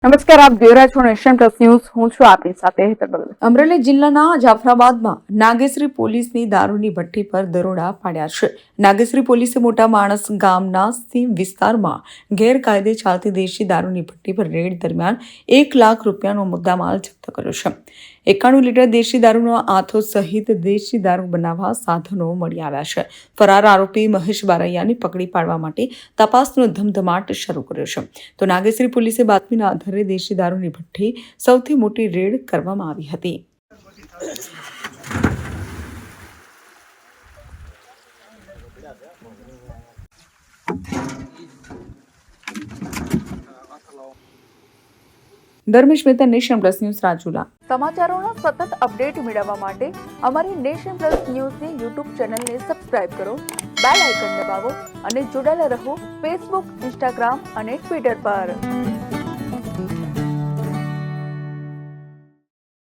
નમસ્કાર, આપ જોઈ રહ્યા છો નેશન પ્લસ ન્યૂઝ. હું છું આપની સાથે હેતલ ભગત. અમરેલી જિલ્લાના જાફરાબાદમાં નાગેશ્રી પોલીસની દારૂની ભઠ્ઠી પર દરોડા પાડ્યા છે. નાગેશ્રી પોલીસે મોટા માણસ ગામના સીમ વિસ્તારમાં ગેરકાયદે ચાલતી દેશી દારૂની ભઠ્ઠી પર રેડ દરમિયાન 1 લાખ રૂપિયાનો મુદ્દામાલ જપ્ત કર્યો છે. 91 લીટર દેશી દારૂનો આથો સહિત દેશી દારૂ બનાવવા સાધનો મળી આવ્યા છે. ફરાર આરોપી મહેશ બારૈયાને પકડી પાડવા માટે તપાસનો ધમધમાટ શરૂ કર્યો છે. તો નાગેશ્રી પોલીસે બાતમીના આધારે દેશી દારૂની ભઠ્ઠી સૌથી મોટી રેડ કરવામાં આવી હતી. Dharmesh Mehta, Nation Plus News, Rajula. સમાચારોનો સતત અપડેટ મેળવવા માટે અમારી નેશન પ્લસ ન્યૂઝની યુટ્યુબ ચેનલને સબસ્ક્રાઇબ કરો, બેલ આઇકન દબાવો અને જોડાયેલા રહો ફેસબુક, ઇન્સ્ટાગ્રામ અને ટ્વિટર પર.